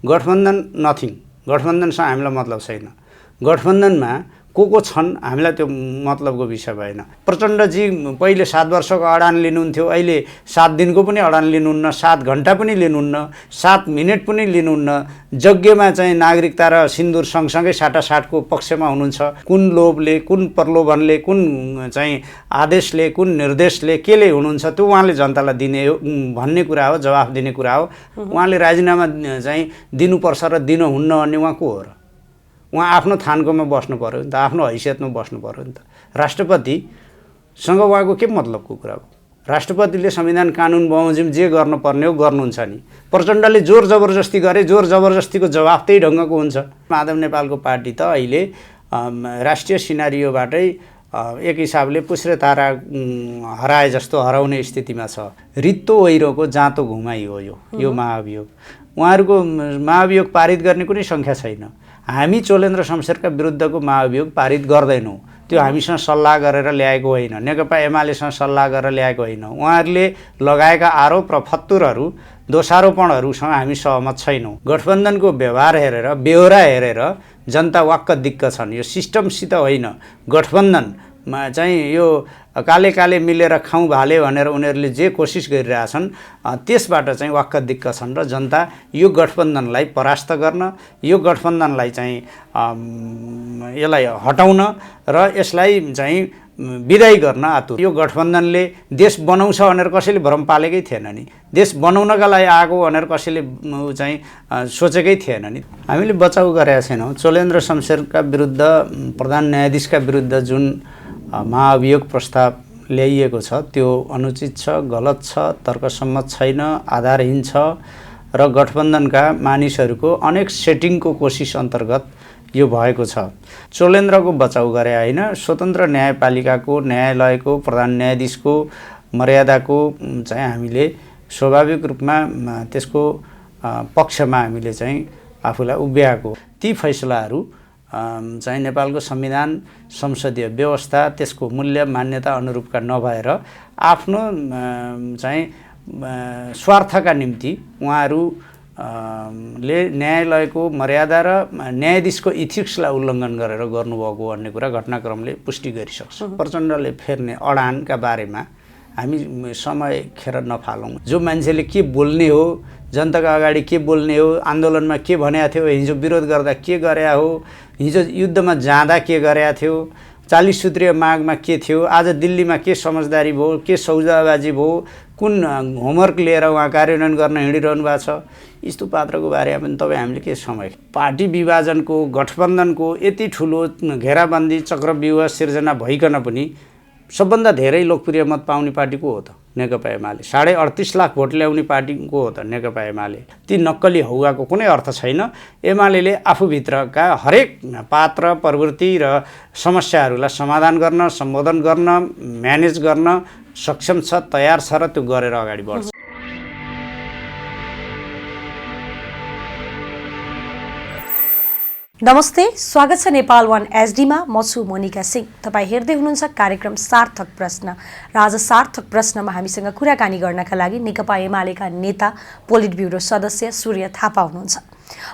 गठबन्धन नथिङ, गठबन्धनसँग हामीलाई मतलब छैन। गठबन्धनमा को छन् हामीलाई त्यो मतलबको विषय भएन। प्रचण्डजी पहिले 7 वर्षको अडान लिनुहुन्थ्यो, अहिले 7 दिनको पनि अडान लिनुहुन्न, 7 घण्टा पनि लिनुहुन्न, 7 मिनट पनि लिनुहुन्न। यज्ञमा चाहिँ नागरिकता र सिन्दुर सँगसँगै साटासाटको पक्षमा हुनुहुन्छ। कुन लोभले, कुन प्रलोभनले, कुन चाहिँ आदेशले, कुन निर्देशले, केले हुनुहुन्छ त्यो उहाँले जनतालाई दिने भन्ने कुरा हो, जवाफ दिने कुरा हो। उहाँले राजीनामा चाहिँ दिनुपर्छ र दिनुहुन्न भन्ने उहाँ को हो र? उहाँ आफ्नो थानकोमा बस्नु पर्यो नि त, आफ्नो हैसियतमा बस्नु पर्यो नि त। राष्ट्रपतिसँग उहाँको के मतलबको कुरा हो? राष्ट्रपतिले संविधान कानुन बमोजिम जे गर्नुपर्ने हो गर्नुहुन्छ नि। प्रचण्डले जोर जबरजस्ती गरे, जोर जबरजस्तीको जवाफ त्यही ढङ्गको हुन्छ। माधव नेपालको पार्टी त अहिले राष्ट्रिय सिनारियोबाटै एक हिसाबले पुस्रे तारा हराए जस्तो हराउने स्थितिमा छ। रित्तो ओइरोको जाँतो घुमाइ हो यो महाभियोग। उहाँहरूको महाभियोग पारित गर्ने कुनै सङ्ख्या छैन। हामी चोलेन्द्र शमशेरका विरुद्धको महाभियोग पारित गर्दैनौँ। त्यो हामीसँग सल्लाह गरेर ल्याएको होइन, नेकपा एमालेसँग सल्लाह गरेर ल्याएको होइन। उहाँहरूले लगाएका आरोप र फत्तुरहरू, दोषारोपणहरूसँग हामी सहमत छैनौँ। गठबन्धनको व्यवहार हेरेर, बेहोरा हेरेर जनता वाक्क दिक्क छन्। यो सिस्टमसित होइन, गठबन्धनमा चाहिँ यो काले काले मिलेर खाउँ भाले भनेर उनीहरूले जे कोसिस गरिरहेछन् त्यसबाट चाहिँ वाक्क दिक्क छन् र जनता यो गठबन्धनलाई परास्त गर्न, यो गठबन्धनलाई चाहिँ यसलाई हटाउन र यसलाई चाहिँ विदाई गर्न आतुर। यो गठबन्धनले देश बनाउँछ भनेर कसैले भ्रम पालेकै थिएन नि। देश बनाउनका लागि आएको भनेर कसैले चाहिँ सोचेकै थिएन नि। हामीले बचाउ गरेका छैनौँ। चोलेन्द्र शमशेरका विरुद्ध, प्रधान न्यायाधीशका विरुद्ध जुन महाभियोग प्रस्ताव ल्याइएको छ त्यो अनुचित छ, गलत छ, तर्कसम्मत छैन, आधारहीन छ र गठबन्धनका मानिसहरूको अनेक सेटिङको कोसिस अन्तर्गत यो भएको छ। चोलेन्द्रको बचाउ गरे होइन, स्वतन्त्र न्यायपालिकाको, न्यायालयको, प्रधान न्यायाधीशको मर्यादाको चाहिँ हामीले स्वाभाविक रूपमा त्यसको पक्षमा हामीले चाहिँ आफूलाई उभ्याएको। ती फैसलाहरू चाहिँ नेपालको संविधान, संसदीय व्यवस्था, त्यसको मूल्य मान्यता अनुरूपका नभएर आफ्नो चाहिँ स्वार्थका निम्ति उहाँहरूले न्यायालयको मर्यादा र न्यायाधीशको इथिक्सलाई उल्लङ्घन गरेर गर्नुभएको भन्ने कुरा घटनाक्रमले पुष्टि गरिसक्छ। प्रचण्डले फेर्ने अडानका बारेमा हामी समय खेर नफालौँ। जो मान्छेले के बोल्ने हो, जनताका अगाडि के बोल्ने हो, आन्दोलनमा के भनेको थियो, हिजो विरोध गर्दा के गरे हो, हिजो युद्धमा जाँदा के गरेका थियो, 40 सूत्रीय मागमा के थियो, आज दिल्लीमा के समझदारी भयो, के सौदाबाजी भयो, कुन होमवर्क लिएर उहाँ कार्यान्वयन गर्न हिँडिरहनु भएको छ, यस्तो पात्रको बारेमा पनि तपाईँ हामीले के समय। पार्टी विभाजनको, गठबन्धनको यति ठुलो घेराबन्दी चक्रव्यूह सिर्जना भइकन पनि सबभन्दा धेरै लोकप्रिय मत पाउने पार्टी को हो त? नेकपा एमाले। 38.5 लाख भोट ल्याउने पार्टी को हो त? नेकपा एमाले। ती नक्कली हौवाको कुनै अर्थ छैन। एमाले आफूभित्रका हरेक पात्र, प्रवृत्ति र समस्याहरूलाई समाधान गर्न, सम्बोधन गर्न, म्यानेज गर्न सक्षम छ, तयार छ र त्यो गरेर अगाडि बढ्छ। नमस्ते, स्वागत छ नेपाल वन एचडीमा। म छु मोनिका सिंह। तपाईँ हेर्दै हुनुहुन्छ कार्यक्रम सार्थक प्रश्न र आज सार्थक प्रश्नमा हामीसँग कुराकानी गर्नका लागि नेकपा एमालेका नेता, पोलिट ब्युरो सदस्य सूर्य थापा हुनुहुन्छ।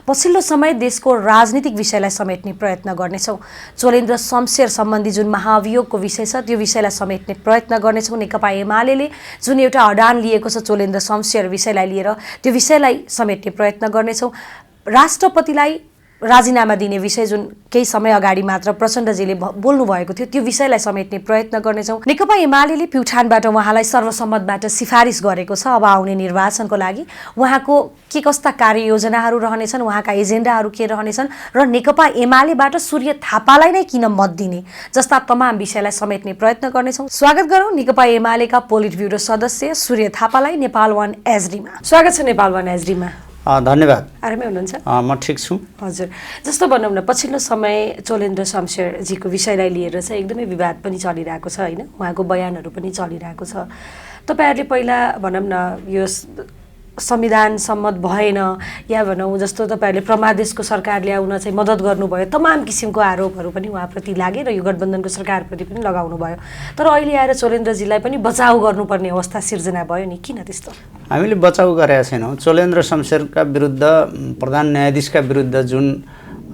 पछिल्लो समय देशको राजनीतिक विषयलाई समेट्ने प्रयत्न गर्नेछौँ। चोलेन्द्र शमशेर सम्बन्धी जुन महाभियोगको विषय छ त्यो विषयलाई समेट्ने प्रयत्न गर्नेछौँ। नेकपा एमाले जुन एउटा अडान लिएको छ चोलेन्द्र शमशेर विषयलाई लिएर, त्यो विषयलाई समेट्ने प्रयत्न गर्नेछौँ। राष्ट्रपतिलाई राजीनामा दिने विषय जुन केही समय अगाडि मात्र प्रचण्डजीले बोल्नु भएको थियो त्यो विषयलाई समेट्ने प्रयत्न गर्नेछौँ। नेकपा एमाले प्युठानबाट उहाँलाई सर्वसम्मतबाट सिफारिस गरेको छ। अब आउने निर्वाचनको लागि उहाँको के कस्ता कार्ययोजनाहरू रहनेछन्, उहाँका एजेन्डाहरू के रहनेछन् र नेकपा एमालेबाट सूर्य थापालाई नै किन मत दिने जस्ता तमाम विषयलाई समेट्ने प्रयत्न गर्नेछौँ। स्वागत गरौँ नेकपा एमालेका पोलिट ब्युरो सदस्य सूर्य थापालाई नेपाल वन एचडीमा। स्वागत छ नेपाल वन एचडीमा। धन्यवाद। आरामै हुनुहुन्छ? म ठिक छु। हजुर, जस्तो भनौँ न, पछिल्लो समय चोलेन्द्र शमशेरजीको विषयलाई लिएर चाहिँ एकदमै विवाद पनि चलिरहेको छ होइन, उहाँको बयानहरू पनि चलिरहेको छ। तपाईँहरूले पहिला भनौँ न यो संविधान सम्मत भएन या भनौँ जस्तो तपाईँहरूले प्रमादेशको सरकारले आउन चाहिँ मद्दत गर्नुभयो, तमाम किसिमको आरोपहरू पनि उहाँप्रति लागे र यो गठबन्धनको सरकारप्रति पनि लगाउनु भयो। तर अहिले आएर चोलेन्द्रजीलाई पनि बचाउ गर्नुपर्ने अवस्था सिर्जना भयो नि, किन त्यस्तो? हामीले बचाउ गरेका छैनौँ। चोलेन्द्र शमशेरका विरुद्ध, प्रधान न्यायाधीशका विरुद्ध जुन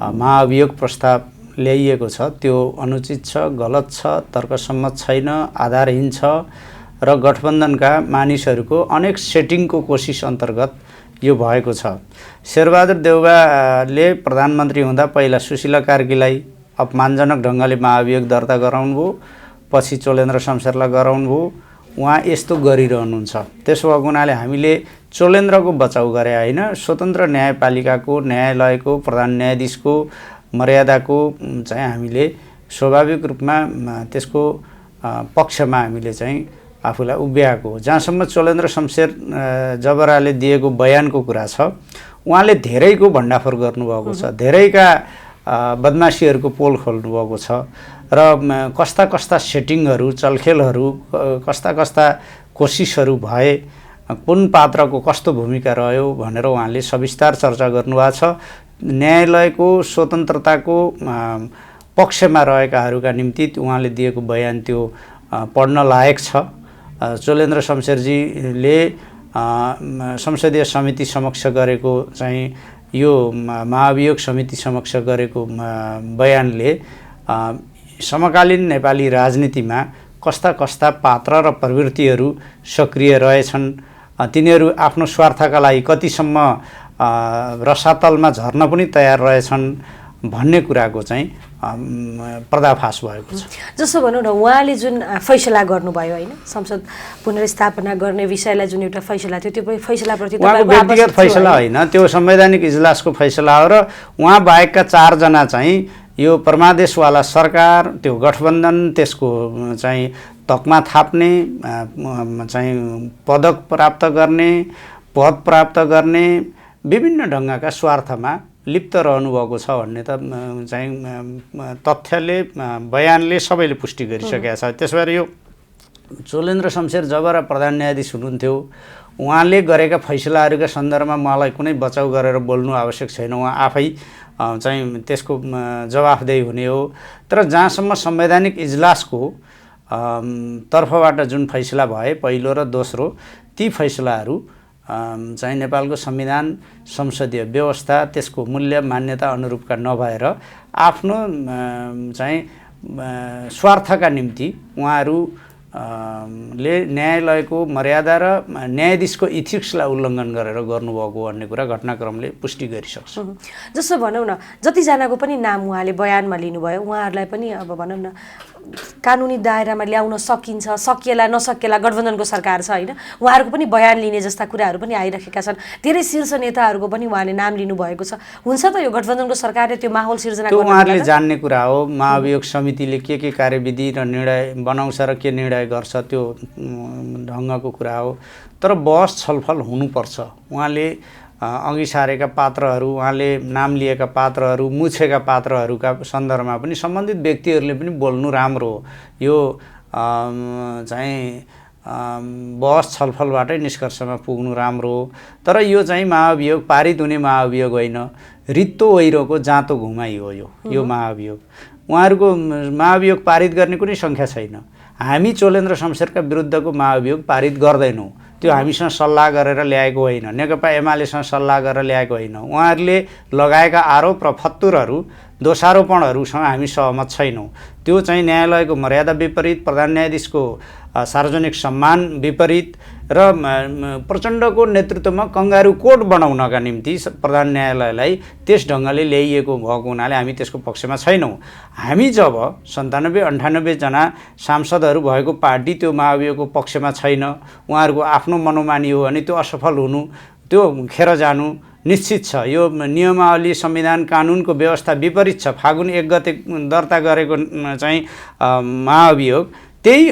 महाअभियोग प्रस्ताव ल्याइएको छ त्यो अनुचित छ, गलत छ, तर्कसम्मत छैन, आधारहीन छ र गठबन्धनका मानिसहरूको अनेक सेटिङको कोसिस अन्तर्गत यो भएको छ। शेरबहादुर देउवाले प्रधानमन्त्री हुँदा पहिला सुशीला कार्कीलाई अपमानजनक ढङ्गले महाअभियोग दर्ता गराउनु भयो, पछि चोलेन्द्र शमशेरलाई गराउनु भयो। उहाँ यस्तो गरिरहनुहुन्छ। त्यसो भएको हुनाले हामीले चोलेन्द्रको बचाउ गरे होइन, स्वतन्त्र न्यायपालिकाको, न्यायालयको, प्रधान न्यायाधीशको मर्यादाको चाहिँ हामीले स्वाभाविक रूपमा त्यसको पक्षमा हामीले चाहिँ आफूलाई उभ्याएको हो। जहाँसम्म चोलेन्द्र शमशेर जबराले दिएको बयानको कुरा छ, उहाँले धेरैको भण्डाफोर गर्नुभएको छ, धेरैका बदमासीहरूको पोल खोल्नुभएको छ र कस्ता कस्ता सेटिङहरू, चलखेलहरू, कस्ता कस्ता कोसिसहरू भए, कुन पात्रको कस्तो भूमिका रह्यो भनेर उहाँले सविस्तार चर्चा गर्नुभएको छ। न्यायालयको स्वतन्त्रताको पक्षमा रहेकाहरूका निम्ति उहाँले दिएको बयान त्यो पढ्न लायक छ। चोलेन्द्र शमशेरजीले संसदीय समिति समक्ष गरेको चाहिँ यो महाअभियोग समिति समक्ष गरेको बयानले समकालीन नेपाली राजनीतिमा कस्ता कस्ता पात्र र प्रवृत्तिहरू सक्रिय रहेछन्, तिनीहरू आफ्नो स्वार्थका लागि कतिसम्म रसातलमा झर्न पनि तयार रहेछन् भन्ने कुराको चाहिँ पर्दाफास भएको छ। जसो भनौँ न, उहाँले जुन फैसला गर्नुभयो होइन, संसद पुनर्स्थापना गर्ने विषयलाई जुन एउटा फैसला थियो, त्यो फैसलाप्रति उहाँको व्यक्तिगत फैसला होइन, त्यो संवैधानिक इजलासको फैसला हो र उहाँ बाहेकका 4 जना चाहिँ यो परमादेशवाला सरकार, त्यो गठबन्धन, त्यसको चाहिँ तकमा थाप्ने, चाहिँ पदक प्राप्त गर्ने, पद प्राप्त गर्ने, विभिन्न ढङ्गका स्वार्थमा लिप्त रहनुभएको छ भन्ने त चाहिँ तथ्यले, बयानले सबैले पुष्टि गरिसकेका छ। त्यसो भएर यो चोलेन्द्र शमशेर जब प्रधान न्यायाधीश हुनुहुन्थ्यो, उहाँले गरेका फैसलाहरूका सन्दर्भमा मलाई कुनै बचाउ गरेर बोल्नु आवश्यक छैन, उहाँ आफै चाहिँ त्यसको जवाफदेही हुने हो। तर जहाँसम्म संवैधानिक इजलासको तर्फबाट जुन फैसला भए, पहिलो र दोस्रो, ती फैसलाहरू चाहिँ नेपालको संविधान, संसदीय व्यवस्था, त्यसको मूल्य मान्यता अनुरूपका नभएर आफ्नो चाहिँ स्वार्थका निम्ति उहाँहरू ले न्यायालयको मर्यादा र न्यायाधीशको इथिक्सलाई उल्लङ्घन गरेर गर्नुभएको भन्ने कुरा घटनाक्रमले पुष्टि गरिसक्छ। जस्तो भनौँ न, जतिजनाको पनि नाम उहाँले बयानमा लिनुभयो, उहाँहरूलाई पनि अब भनौँ न कानुनी दायरामा ल्याउन सकिन्छ, सकिएला नसकिएला गठबन्धनको सरकार छ होइन, उहाँहरूको पनि बयान लिने जस्ता कुराहरू पनि आइरहेका छन्। धेरै शीर्ष नेताहरूको पनि उहाँले नाम लिनुभएको छ। हुन्छ त यो गठबन्धनको सरकारले त्यो माहौल सिर्जना गर्नु? त्यो उहाँहरूले जान्ने कुरा हो। महाअभियोग समितिले के कार्यविधि र निर्णय बनाउँछ र के निर्णय गर्छ त्यो ढङ्गको कुरा हो। तर बहस छलफल हुनुपर्छ। उहाँले अघि सारेका पात्रहरू, उहाँले नाम लिएका पात्रहरू, मुछेका पात्रहरूका सन्दर्भमा पनि सम्बन्धित व्यक्तिहरूले पनि बोल्नु राम्रो हो। यो चाहिँ बहस छलफलबाटै निष्कर्षमा पुग्नु राम्रो हो। तर यो चाहिँ महाअभियोग पारित हुने महाअभियोग होइन, रित्तो ओइरोको जाँतो घुमाइ हो यो महाअभियोग। उहाँहरूको महाअभियोग पारित गर्ने कुनै सङ्ख्या छैन। हामी चोलेन्द्र शमशेरका विरुद्धको महाअभियोग पारित गर्दैनौँ। त्यो हामीसँग सल्लाह गरेर ल्याएको होइन, नेकपा एमालेसँग सल्लाह गरेर ल्याएको होइन। उहाँहरूले लगाएका आरोप र फत्तुरहरू, दोषारोपणहरूसँग हामी सहमत छैनौँ। त्यो चाहिँ न्यायालयको मर्यादा विपरीत, प्रधान न्यायाधीशको सार्वजनिक सम्मान विपरीत र प्रचण्डको नेतृत्वमा कङ्गारू कोर्ट बनाउनका निम्ति प्रधान न्यायालयलाई त्यस ढङ्गले ल्याइएको भएको हुनाले हामी त्यसको पक्षमा छैनौँ। हामी जब 97-98 जना सांसदहरू भएको पार्टी त्यो महाअभियोगको पक्षमा छैन, उहाँहरूको आफ्नो मनोमानी हो भने त्यो असफल हुनु, त्यो खेर जानु निश्चित छ। यो नियमावली, संविधान, कानुनको व्यवस्था विपरीत छ। फागुन 1 गते दर्ता गरेको चाहिँ महाअभियोग त्यही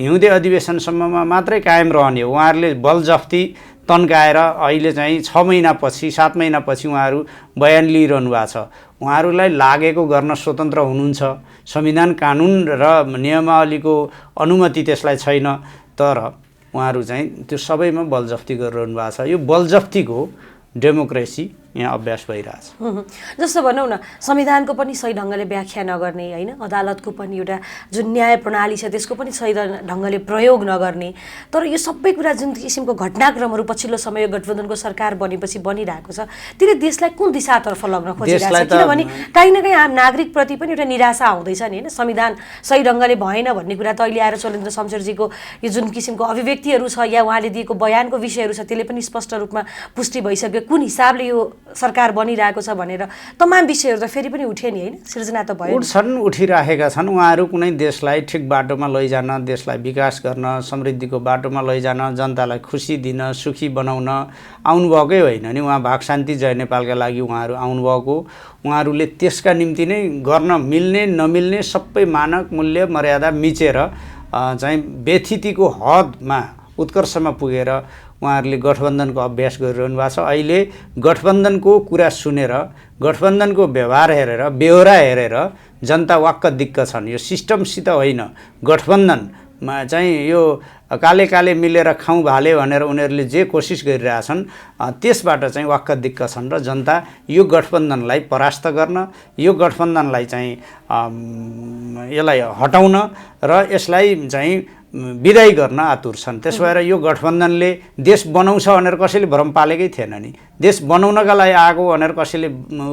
हिउँदे अधिवेशनसम्ममा मात्रै कायम रहने हो। उहाँहरूले बलजफ्ती तन्काएर अहिले चाहिँ 6 महिनापछि 7 महिनापछि उहाँहरू बयान लिइरहनु भएको छ। उहाँहरूलाई लागेको गर्न स्वतन्त्र हुनुहुन्छ। संविधान, कानुन र नियमावलीको अनुमति त्यसलाई छैन। तर उहाँहरू चाहिँ त्यो सबैमा बलजफ्ती गरिरहनु भएको छ। यो बलजफ्तीको डेमोक्रेसी यहाँ अभ्यास भइरहेछ। जस्तो भनौँ न, संविधानको पनि सही ढङ्गले व्याख्या नगर्ने होइन, अदालतको पनि एउटा जुन न्याय प्रणाली छ त्यसको पनि सही ढङ्गले प्रयोग नगर्ने, तर यो सबै कुरा जुन किसिमको घटनाक्रमहरू पछिल्लो समय गठबन्धनको सरकार बनेपछि बनिरहेको छ त्यसले देशलाई कुन दिशातर्फ लग्न खोजिरहेको छ? किनभने काहीँ न काहीँ आम नागरिकप्रति पनि एउटा निराशा आउँदैछ नि होइन, संविधान सही ढङ्गले भएन भन्ने कुरा त अहिले आएर चलेन्द्र शमशेरजीको यो जुन किसिमको अभिव्यक्तिहरू छ या उहाँले दिएको बयानको विषयहरू छ त्यसले पनि स्पष्ट रूपमा पुष्टि भइसक्यो कुन हिसाबले यो सरकार बनिरहेको छ भनेर तमाम विषयहरू त फेरि पनि उठे नि होइन, सृजना त भयो, उठिराखेका छन्। उहाँहरू कुनै देशलाई ठिक बाटोमा लैजान, देशलाई विकास गर्न, समृद्धिको बाटोमा लैजान, जनतालाई खुसी दिन, सुखी बनाउन आउनुभएकै होइन नि। उहाँ भाग शान्ति जय नेपालका लागि उहाँहरू आउनुभएको, उहाँहरूले त्यसका निम्ति नै गर्न मिल्ने नमिल्ने सबै मानक मूल्य मर्यादा मिचेर चाहिँ व्यथितिको हदमा उत्कर्षमा पुगेर उहाँहरूले गठबन्धनको अभ्यास गरिरहनु भएको छ। अहिले गठबन्धनको कुरा सुनेर, गठबन्धनको व्यवहार हेरेर, बेहोरा हेरेर जनता वाक्क दिक्क छन्। यो सिस्टमसित होइन, गठबन्धनमा चाहिँ यो काले काले मिलेर खाउँ भाले भनेर उनीहरूले जे कोसिस गरिरहेछन् त्यसबाट चाहिँ वाक्क दिक्क छन् र जनता यो गठबन्धनलाई परास्त गर्न, यो गठबन्धनलाई चाहिँ यसलाई हटाउन र यसलाई चाहिँ विदाई गर्न आतुर छन्। त्यसो भएर यो गठबन्धनले देश बनाउँछ भनेर कसैले भ्रम पालेकै थिएन नि, देश बनाउनका लागि आएको भनेर कसैले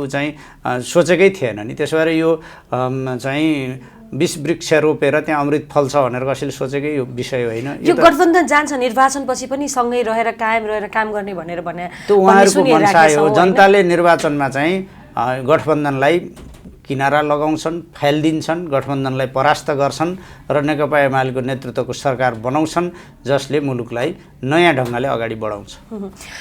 चाहिँ सोचेकै थिएन नि। त्यसो भएर यो चाहिँ 20 वृक्ष रोपेर त्यहाँ अमृत फल्छ भनेर कसैले सोचेकै यो विषय होइन। यो गठबन्धन जान्छ निर्वाचनपछि पनि सँगै रहेर कायम रहेर काम गर्ने भनेर भने त्यो उहाँहरूको मनसाय हो। जनताले निर्वाचनमा चाहिँ गठबन्धनलाई किनारा लगाउँछन्, फाइलिदिन्छन्, गठबन्धनलाई परास्त गर्छन् र नेकपा एमालेको नेतृत्वको सरकार बनाउँछन् जसले मुलुकलाई नयाँ ढङ्गले अगाडि बढाउँछ।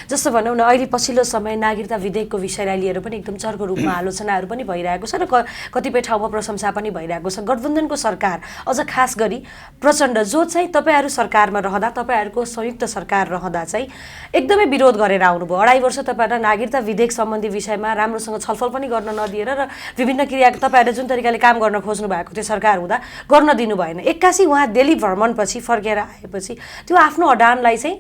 जस्तो भनौँ न, अहिले पछिल्लो समय नागरिकता विधेयकको विषयलाई लिएर पनि एकदम चर्को रूपमा आलोचनाहरू पनि भइरहेको छ र कतिपय ठाउँमा प्रशंसा पनि भइरहेको छ। गठबन्धनको सरकार अझ खास गरी प्रचण्ड जो चाहिँ तपाईँहरू सरकारमा रहँदा, तपाईँहरूको संयुक्त सरकार रहँदा चाहिँ एकदमै विरोध गरेर आउनुभयो। 2.5 वर्ष तपाईँहरूलाई नागरिकता विधेयक सम्बन्धी विषयमा राम्रोसँग छलफल पनि गर्न नदिएर र विभिन्न तपाईँहरूले जुन तरिकाले काम गर्न खोज्नु भएको थियो सरकार हुँदा गर्न दिनु भएन। एक्कासी उहाँ दिल्ली भ्रमणपछि फर्केर आएपछि त्यो आफ्नो अडानलाई चाहिँ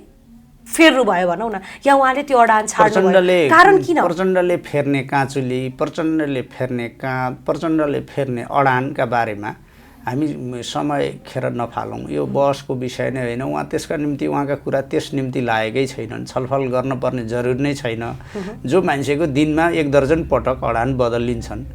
फेर्नु भयो भनौँ न, या उहाँले त्यो अडान छाड्नु भयो, कारण किन? प्रचण्डले फेर्ने काँचुली, प्रचण्डले फेर्ने काँध, प्रचण्डले फेर्ने अडानका बारेमा हामी समय खेर नफालौँ। यो बहसको विषय नै होइन। उहाँ त्यसका निम्ति उहाँका कुरा त्यस निम्ति लागेकै छैनन्, छलफल गर्नुपर्ने जरुरी नै छैन। जो मान्छेको दिनमा 1 दर्जन पटक अडान बदलिन्छन्,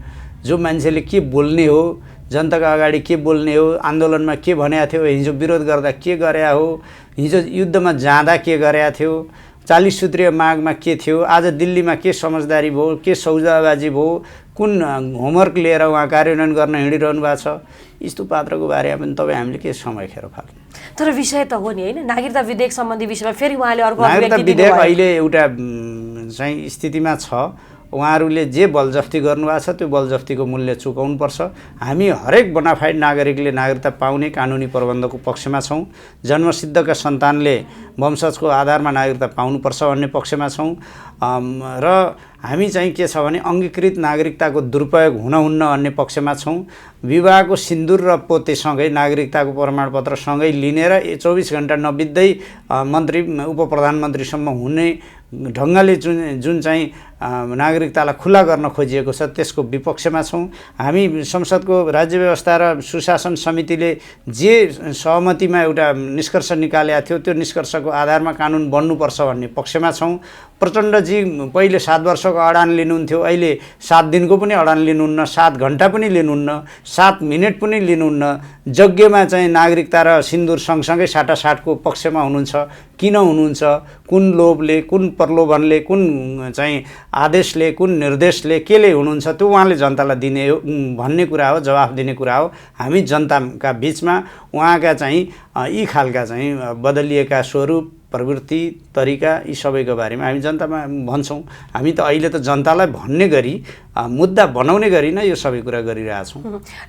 जो मान्छेले के बोल्ने हो, जनताका अगाडि के बोल्ने हो, आन्दोलनमा के भनेको थियो, हिजो विरोध गर्दा के गरे हो, हिजो युद्धमा जाँदा के गरेका थियो, 40 सूत्रीय मागमा के थियो, आज दिल्लीमा के समझदारी भयो, के सौदाबाजी भयो, कुन होमवर्क लिएर उहाँ कार्यान्वयन गर्न हिँडिरहनु भएको छ, यस्तो पात्रको बारेमा पनि तपाईँ हामीले के समय खेर फाल्नु। तर विषय त हो नि होइन, नागरिकता विधेयक सम्बन्धी विषयमा फेरि उहाँले अर्को नागरिकता विधेयक अहिले एउटा चाहिँ स्थितिमा छ। उहाँहरूले जे बलजफ्ती गर्नुभएको छ त्यो बलजफ्तीको मूल्य चुकाउनुपर्छ। हामी हरेक बोनाफाइड नागरिकले नागरिकता पाउने कानुनी प्रबन्धको पक्षमा छौँ। जन्मसिद्धका सन्तानले वंशजको आधारमा नागरिकता पाउनुपर्छ भन्ने पक्षमा छौँ र हामी चाहिँ के छ भने अङ्गीकृत नागरिकताको दुरुपयोग हुनुहुन्न भन्ने पक्षमा छौँ। विवाहको सिन्दुर र पोतेसँगै नागरिकताको प्रमाणपत्रसँगै लिनेर 24 घण्टा नबित्दै मन्त्री उप प्रधानमन्त्रीसम्म हुने ढङ्गले जुन चाहिँ नागरिकतालाई खुला गर्न खोजिएको छ त्यसको विपक्षमा छौँ। हामी संसदको राज्य व्यवस्था र सुशासन समितिले जे सहमतिमा एउटा निष्कर्ष निकालेको थियो त्यो निष्कर्षको आधारमा कानुन बन्नुपर्छ भन्ने पक्षमा छौँ। प्रचण्डजी पहिले 7 वर्षको अडान लिनुहुन्थ्यो, अहिले 7 दिनको पनि अडान लिनुहुन्न, 7 घण्टा पनि लिनुहुन्न, 7 मिनट पनि लिनुहुन्न। यज्ञमा चाहिँ नागरिकता र सिन्दुर सँगसँगै साटासाटको पक्षमा हुनुहुन्छ। किन हुनुहुन्छ? कुन लोभले, कुन प्रलोभनले, कुन चाहिँ आदेशले, कुन निर्देशले, केले हुनुहुन्छ त्यो उहाँले जनतालाई दिने हो भन्ने कुरा हो, जवाफ दिने कुरा हो। हामी जनताका बिचमा उहाँका चाहिँ यी खालका चाहिँ बदलिएका स्वरूप, प्रवृत्ति, तरिका यी सबैको बारेमा हामी जनतामा भन्छौँ। हामी त अहिले त जनतालाई भन्ने गरी मुद्दा बनाउने गरी नै यो सबै कुरा गरिरहेछौँ।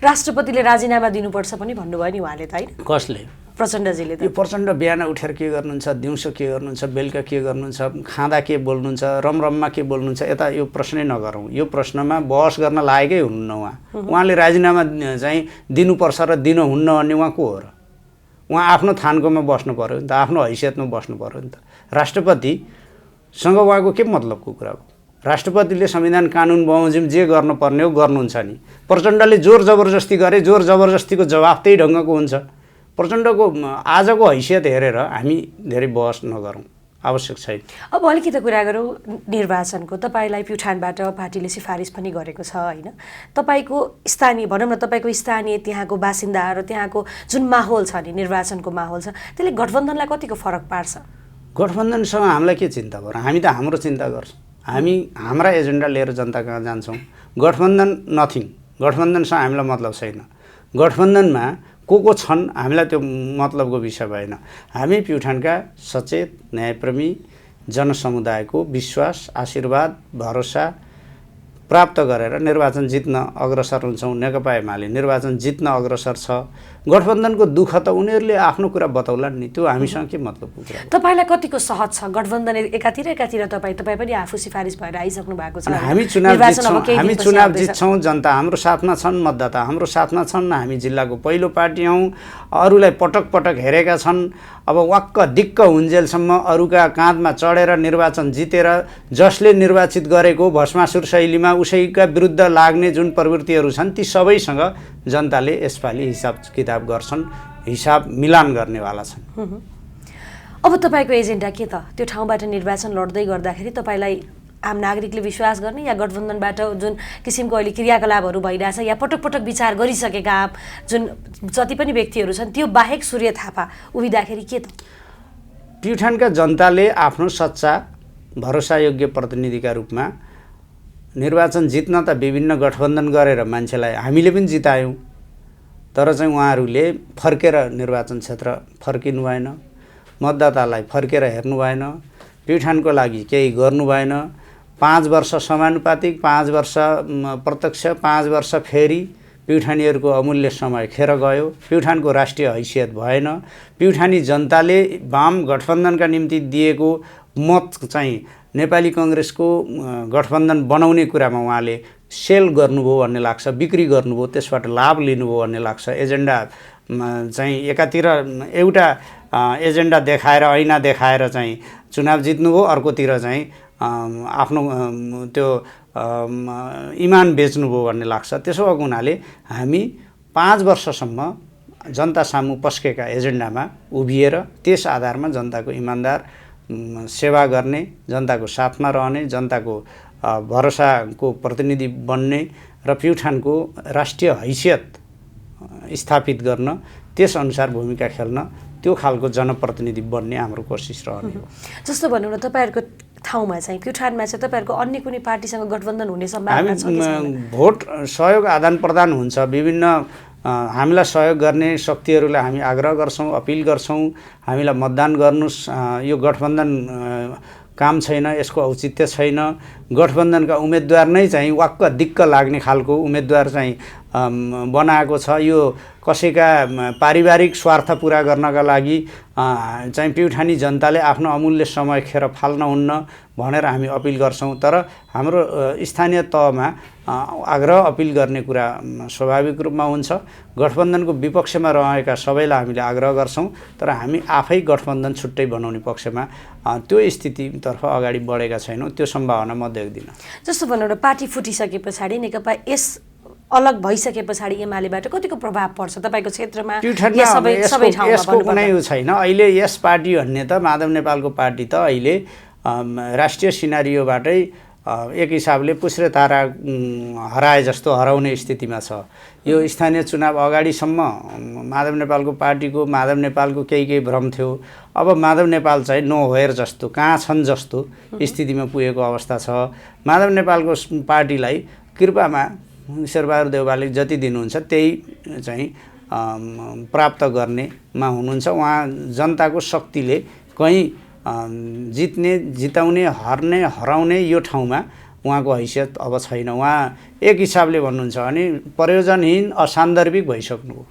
राष्ट्रपतिले राजीनामा दिनुपर्छ पनि भन्नुभयो नि उहाँले त होइन? कसले? प्रचण्डजीले। यो प्रचण्ड बिहान उठेर के गर्नुहुन्छ, दिउँसो के गर्नुहुन्छ, बेलुका के गर्नुहुन्छ, खाँदा के बोल्नुहुन्छ, रमरममा के बोल्नुहुन्छ, यता यो प्रश्नै नगरौँ। यो प्रश्नमा बहस गर्न लागेकै हुनुहुन्न उहाँ। उहाँले राजीनामा चाहिँ दिनुपर्छ र दिनुहुन्न भन्ने उहाँ को हो र? उहाँ आफ्नो थानकोमा बस्नु पऱ्यो नि त, आफ्नो हैसियतमा बस्नु पऱ्यो नि त। राष्ट्रपतिसँग उहाँको के मतलबको कुरा हो? राष्ट्रपतिले संविधान कानुन बमोजिम जे गर्नुपर्ने हो गर्नुहुन्छ नि। प्रचण्डले जोर जबरजस्ती गरे, जोर जबरजस्तीको जवाफ त्यही ढङ्गको हुन्छ। प्रचण्डको आजको हैसियत हेरेर हामी धेरै बहस नगरौँ, आवश्यक छैन। अब अलिकति कुरा गरौँ निर्वाचनको। तपाईँलाई प्युठानबाट पार्टीले सिफारिस पनि गरेको छ होइन? तपाईँको स्थानीय भनौँ न, तपाईँको स्थानीय त्यहाँको बासिन्दा र त्यहाँको जुन माहौल छ नि, निर्वाचनको माहौल छ, त्यसले गठबन्धनलाई कतिको फरक पार्छ? गठबन्धनसँग हामीलाई के चिन्ता पर्छ? हामी त हाम्रो चिन्ता गर्छौँ। हामी हाम्रा एजेन्डा लिएर जनता कहाँ जान्छौँ। गठबन्धन नथिङ, गठबन्धनसँग हामीलाई मतलब छैन। गठबन्धनमा को छन् हामीलाई त्यो मतलबको विषय भएन। हामी प्युठानका सचेत न्यायप्रेमी जनसमुदायको विश्वास, आशीर्वाद, भरोसा प्राप्त गरेर निर्वाचन जित्न अग्रसर हुन्छौँ। नेकपा एमाले निर्वाचन जित्न अग्रसर छ। गठबन्धनको दुःख त उनीहरूले आफ्नो कुरा बताउलान् नि, त्यो हामीसँग के मतलबको कुरा? तपाईँलाई कतिको सहज छ गठबन्धन एकातिर तपाईँ पनि आफू सिफारिस भएर आइसक्नु भएको छ? हामी चुनाव जित्छौँ, जनता हाम्रो साथमा छन्, मतदाता हाम्रो साथमा छन्। हामी जिल्लाको पहिलो पार्टी हौँ, अरूलाई पटक पटक हेरेका छन्। अब वाक्क दिक्क हुन्जेलसम्म अरूका काँधमा चढेर निर्वाचन जितेर जसले निर्वाचित गरेको भस्मासुर शैलीमा उसैका विरुद्ध लाग्ने जुन प्रवृत्तिहरू छन् ती सबैसँग जनताले यसपालि हिसाब किताब गर्छन्, हिसाब मिलान गर्नेवाला छन्। अब तपाईँको एजेन्डा के त? त्यो ठाउँबाट निर्वाचन लड्दै गर्दाखेरि तपाईँलाई आम नागरिकले विश्वास गर्ने या गठबन्धनबाट जुन किसिमको अहिले क्रियाकलापहरू भइरहेछ या पटक पटक विचार गरिसकेका जुन जति पनि व्यक्तिहरू छन् त्यो बाहेक सूर्य थापा उभिँदाखेरि के त? प्युठानका जनताले आफ्नो सच्चा भरोसायोग्य प्रतिनिधिका रूपमा निर्वाचन जित्न त विभिन्न गठबन्धन गरेर मान्छेलाई हामीले पनि जितायौँ, तर चाहिँ उहाँहरूले फर्केर निर्वाचन क्षेत्र फर्किनु भएन, मतदातालाई फर्केर हेर्नु भएन, प्युठानको लागि केही गर्नु भएन। 5 वर्ष समानुपातिक, 5 वर्ष प्रत्यक्ष, 5 वर्ष फेरि प्युठानीहरूको अमूल्य समय खेर गयो। प्युठानको राष्ट्रिय हैसियत भएन। प्युठानी जनताले वाम गठबन्धनका निम्ति दिएको मत चाहिँ नेपाली कङ्ग्रेसको गठबन्धन बनाउने कुरामा उहाँले सेल गर्नुभयो भन्ने लाग्छ, बिक्री गर्नुभयो, त्यसबाट लाभ लिनुभयो भन्ने लाग्छ। एजेन्डा चाहिँ एकातिर एउटा एजेन्डा देखाएर, ऐना देखाएर चाहिँ चुनाव जित्नुभयो, अर्कोतिर चाहिँ आफ्नो त्यो इमान बेच्नुभयो भन्ने लाग्छ। त्यसो भएको हुनाले हामी 5 वर्षसम्म जनता सामु पस्केका एजेन्डामा उभिएर त्यस आधारमा जनताको इमान्दार सेवा गर्ने, जनताको साथमा रहने, जनताको भरोसाको प्रतिनिधि बन्ने र प्युठानको राष्ट्रिय हैसियत स्थापित गर्न त्यसअनुसार भूमिका खेल्न, त्यो खालको जनप्रतिनिधि बन्ने हाम्रो कोसिस रहने हो। जस्तो भनौँ न, तपाईँहरूको ठाउँमा चाहिँ प्युठानमा चाहिँ तपाईँहरूको अन्य कुनै पार्टीसँग गठबन्धन हुने सम्भावना छ? भोट सहयोग आदान प्रदान हुन्छ। विभिन्न हामीलाई सहयोग गर्ने शक्तिहरूलाई हामी आग्रह गर्छौँ, अपिल गर्छौँ, हामीलाई मतदान गर्नुस्, यो गठबन्धन काम छैन, यसको औचित्य छैन। गठबन्धनका उम्मेदवार नै चाहिँ वाक्क दिक्क लाग्ने खालको उम्मेदवार चाहिँ बनाएको छ। यो कसैका पारिवारिक स्वार्थ पुरा गर्नका लागि चाहिँ प्युठानी जनताले आफ्नो अमूल्य समय खेर फाल्नुहुन्न भनेर हामी अपिल गर्छौँ। तर हाम्रो स्थानीय तहमा आग्रह अपिल गर्ने कुरा स्वाभाविक रूपमा हुन्छ। गठबन्धनको विपक्षमा रहेका सबैलाई हामीले आग्रह गर्छौँ, तर हामी आफै गठबन्धन छुट्टै बनाउने पक्षमा त्यो स्थितितर्फ अगाडि बढेका छैनौँ। त्यो सम्भावना म देख्दिनँ। जस्तो भनौँ न, पार्टी फुटिसके पछाडि नेकपा यस अलग भइसके पछाडि एमालेबाट कतिको प्रभाव पर्छ तपाईँको क्षेत्रमा? यसको कुनै छैन। अहिले यस पार्टी भन्ने त माधव नेपालको पार्टी त अहिले राष्ट्रिय सिनारियोबाटै एक हिसाबले पुस्रे तारा हराए जस्तो हराउने स्थितिमा छ। यो स्थानीय चुनाव अगाडिसम्म माधव नेपालको पार्टीको, माधव नेपालको केही भ्रम थियो। अब माधव नेपाल चाहिँ नोवेयर जस्तो, कहाँ छन् जस्तो स्थितिमा पुगेको अवस्था छ। माधव नेपालको पार्टीलाई कृपामा शेरबहादुर देउवाले जति दिनुहुन्छ त्यही चाहिँ प्राप्त गर्नेमा हुनुहुन्छ। उहाँ जनताको शक्तिले कहीँ जित्ने, जिताउने, हार्ने, हराउने यो ठाउँमा उहाँको हैसियत अब छैन। उहाँ एक हिसाबले भन्नुहुन्छ भने प्रयोजनहीन, असान्दर्भिक भइसक्नु हो।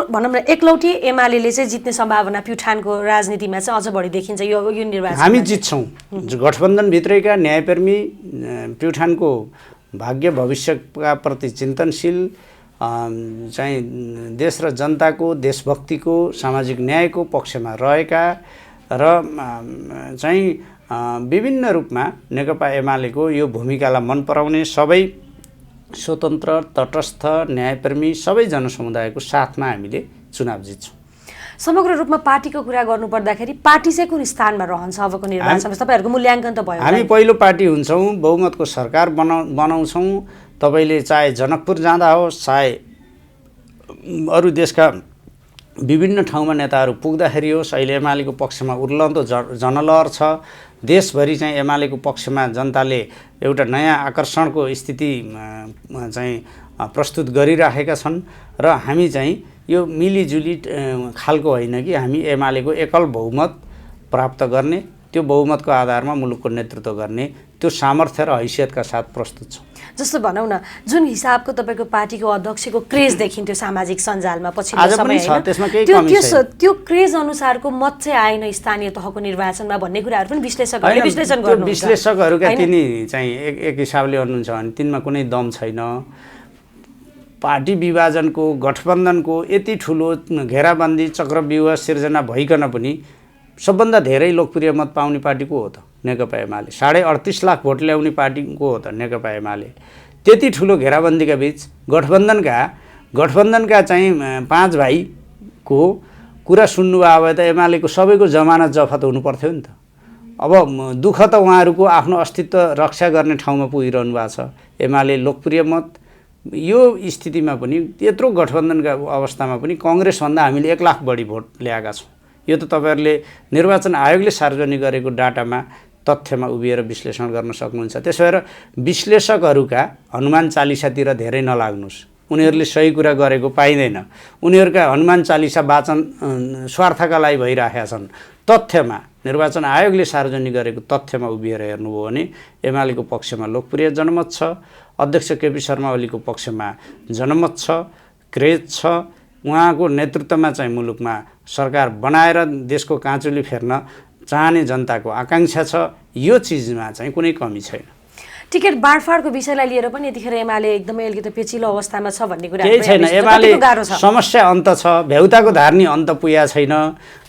भनौँ न, एकलौटी एमाले चाहिँ जित्ने सम्भावना प्युठानको राजनीतिमा चाहिँ अझ बढी देखिन्छ यो निर्वाचन? हामी जित्छौँ। गठबन्धनभित्रैका न्यायप्रेमी, प्युठानको भाग्य भविष्यका प्रति चिन्तनशील चाहिँ देश र जनताको देशभक्तिको सामाजिक न्यायको पक्षमा रहेका र चाहिँ विभिन्न रूपमा नेकपा एमालेको यो भूमिकालाई मन पराउने सबै स्वतन्त्र तटस्थ न्यायप्रेमी सबै जनसमुदायको साथमा हामीले चुनाव जित्छौँ। समग्र रूपमा पार्टीको कुरा गर्नुपर्दाखेरि पार्टी चाहिँ कुन स्थानमा रहन्छ अबको निर्वाचनमा? तपाईँहरूको मूल्याङ्कन त भयो। हामी पहिलो पार्टी हुन्छौँ, बहुमतको सरकार बनाउँछौँ। तपाईँले चाहे जनकपुर जाँदा होस्, चाहे अरू देशका विभिन्न ठाउँमा नेताहरू पुग्दाखेरि होस्, अहिले एमालेको पक्षमा उर्लदो जनलहर छ। देशभरि चाहिँ एमालेको पक्षमा जनताले एउटा नयाँ आकर्षणको स्थिति चाहिँ प्रस्तुत गरिराखेका छन् र हामी चाहिँ यो मिलिजुली खालको होइन कि हामी एमालेको एकल बहुमत प्राप्त गर्ने, त्यो बहुमतको आधारमा मुलुकको नेतृत्व गर्ने त्यो सामर्थ्य र हैसियतका साथ प्रस्तुत छौँ। जस्तो भनौँ न, जुन हिसाबको तपाईँको पार्टीको अध्यक्षको क्रेज देखिन्थ्यो सामाजिक सञ्जालमा पछिल्लो समय, त्यो क्रेज अनुसारको मत चाहिँ आएन स्थानीय तहको निर्वाचनमा भन्ने कुराहरू पनि विश्लेषकहरूले विश्लेषण गर्नुहुन्छ। विश्लेषकहरूका तिनी चाहिँ एक हिसाबले भन्नुहुन्छ भने तिनमा कुनै दम छैन। पार्टी विभाजनको गठबन्धनको यति ठुलो घेराबन्दी चक्रव्यूह सिर्जना भइकन पनि सबभन्दा धेरै लोकप्रिय मत पाउने पार्टी को हो त? नेकपा एमाले। 38.5 लाख भोट ल्याउने पार्टी को हो त? नेकपा एमाले। त्यति ठुलो घेराबन्दीका बीच गठबन्धनका चाहिँ 5 भाइको कुरा सुन्नुभयो भए त एमालेको सबैको जमानत जफत हुनु पर्थ्यो नि त। अब दुःख त उहाँहरूको आफ्नो अस्तित्व रक्षा गर्ने ठाउँमा पुगिरहनु भएको छ। एमाले लोकप्रिय मत, यो स्थितिमा पनि त्यत्रो गठबन्धनका अवस्थामा पनि कङ्ग्रेसभन्दा हामीले 1 लाख बढी भोट ल्याएका छौँ। यो त तपाईँहरूले निर्वाचन आयोगले सार्वजनिक गरेको डाटामा तथ्यमा उभिएर विश्लेषण गर्न सक्नुहुन्छ। त्यसो भएर विश्लेषकहरूका हनुमान चालिसातिर धेरै नलाग्नुहोस्। उनीहरूले सही कुरा गरेको पाइँदैन। उनीहरूका हनुमान चालिसा वाचन स्वार्थका लागि भइरहेका छन्। तथ्यमा निर्वाचन आयोगले सार्वजनिक गरेको तथ्यमा उभिएर हेर्नुभयो भने एमालेको पक्षमा लोकप्रिय जनमत छ, अध्यक्ष केपी शर्मा ओलीको पक्षमा जनमत छ, क्रेज छ। उहाँको नेतृत्वमा चाहिँ मुलुकमा सरकार बनाएर देशको काँचुली फेर्न चाहने जनताको आकाङ्क्षा छ। यो चिजमा चाहिँ कुनै कमी छैन। टिकट बाँडफाँडको विषयलाई लिएर पनि यतिखेर एमाले एकदमै अलिकति पेचिलो अवस्थामा छ भन्ने कुरा केही छैन। एमाले समस्या अन्त छ, भ्याउताको धार्नी अन्त पुगेको छैन।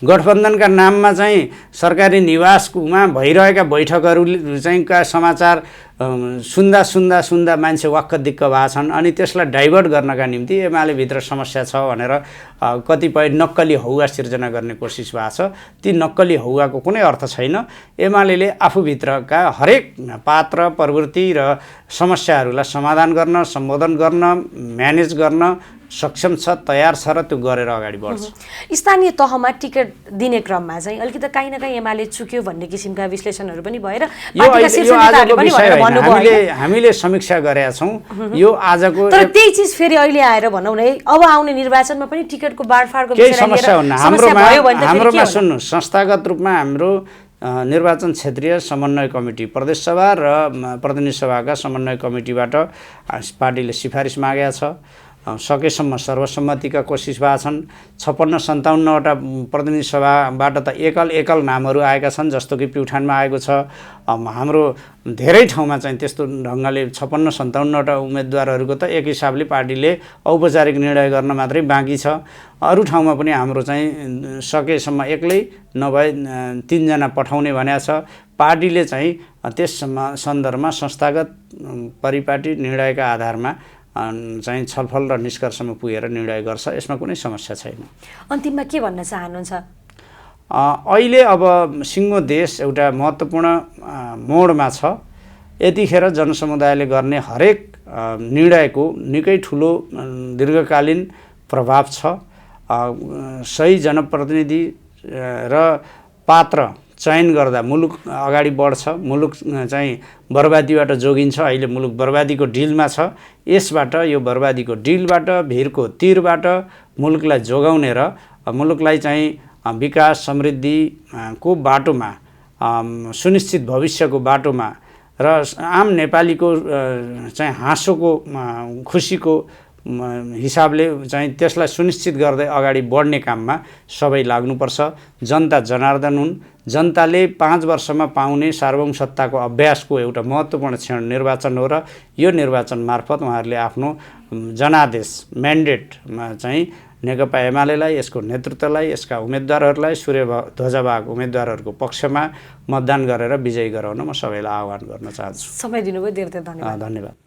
गठबन्धनका नाममा चाहिँ सरकारी निवासमा भइरहेका बैठकहरू चाहिँ का समाचार सुन्दा मान्छे वाक्क दिक्क भएको छन्। अनि त्यसलाई डाइभर्ट गर्नका निम्ति एमाले भित्र समस्या छ भनेर कतिपय नक्कली हौवा सिर्जना गर्ने कोसिस भएको छ। ती नक्कली हौवाको कुनै अर्थ छैन। एमाले आफूभित्रका हरेक पात्र प्रवृत्ति र समस्याहरूलाई समाधान गर्न, सम्बोधन गर्न, म्यानेज गर्न सक्षम छ, तयार छ र त्यो गरेर अगाडि बढ्छ। स्थानीय तहमा टिकट दिने क्रममा चाहिँ अलिकति काहीँ न काहीँ एमाले चुक्यो भन्ने किसिमका विश्लेषणहरू पनि भएर हामीले समीक्षा गरेका छौँ। यो आजको तर त्यही चिज फेरि अहिले आएर भनौँ न, अब आउने निर्वाचनमा पनि टिकटको बाँडफाँडको केही समस्या हुन्न। हाम्रोमा सुन्नु, संस्थागत रूपमा हाम्रो निर्वाचन क्षेत्रीय समन्वय कमिटी, प्रदेश सभा र प्रतिनिधि सभाका समन्वय कमिटीबाट पार्टीले सिफारिस मागेको छ। सकेसम्म सर्वसम्मतिका कोसिस भएका छन्। 56-57वटा प्रतिनिधि सभाबाट त एकल नामहरू आएका छन्, जस्तो कि प्युठानमा आएको छ। हाम्रो धेरै ठाउँमा चाहिँ त्यस्तो ढङ्गले 56-57वटा उम्मेदवारहरूको त एक हिसाबले पार्टीले औपचारिक निर्णय गर्न मात्रै बाँकी छ। अरू ठाउँमा पनि हाम्रो चाहिँ सकेसम्म एक्लै नभए 3 जना पठाउने भनेको छ। पार्टीले चाहिँ त्यस सन्दर्भमा संस्थागत परिपाटी निर्णयका आधारमा चाहिँ छलफल र निष्कर्षमा पुगेर निर्णय गर्छ। यसमा कुनै समस्या छैन। अन्तिममा के भन्न चाहनुहुन्छ? अहिले अब सिङ्गो देश एउटा महत्त्वपूर्ण मोडमा छ। यतिखेर जनसमुदायले गर्ने हरेक निर्णयको निकै ठुलो दीर्घकालीन प्रभाव छ। सही जनप्रतिनिधि र पात्र चयन गर्दा मुलुक अगाडि बढ्छ। मुलुक चाहिँ बर्बादीबाट जोगिन्छ। अहिले मुलुक बर्बादीको डिलमा छ। यसबाट, यो बर्बादीको डिलबाट, भिरको तीरबाट मुलुकलाई जोगाउने र मुलुकलाई चाहिँ विकास समृद्धिको बाटोमा, सुनिश्चित भविष्यको बाटोमा र आम नेपालीको चाहिँ हाँसोको, खुसीको हिसाबले चाहिँ त्यसलाई सुनिश्चित गर्दै अगाडि बढ्ने काममा सबै लाग्नुपर्छ। जनता जनार्दन हुन्। जनताले 5 वर्षमा पाउने सार्वभौम सत्ताको अभ्यासको एउटा महत्त्वपूर्ण क्षण निर्वाचन हो र यो निर्वाचन मार्फत उहाँहरूले आफ्नो जनादेश म्यान्डेटमा चाहिँ नेकपा एमालेलाई, यसको नेतृत्वलाई, यसका उम्मेदवारहरूलाई, सूर्यध्वजावाहक उम्मेदवारहरूको पक्षमा मतदान गरेर विजयी गराउन म सबैलाई आह्वान गर्न चाहन्छु। समय दिनुभयो, धेरै धेरै धन्यवाद। धन्यवाद।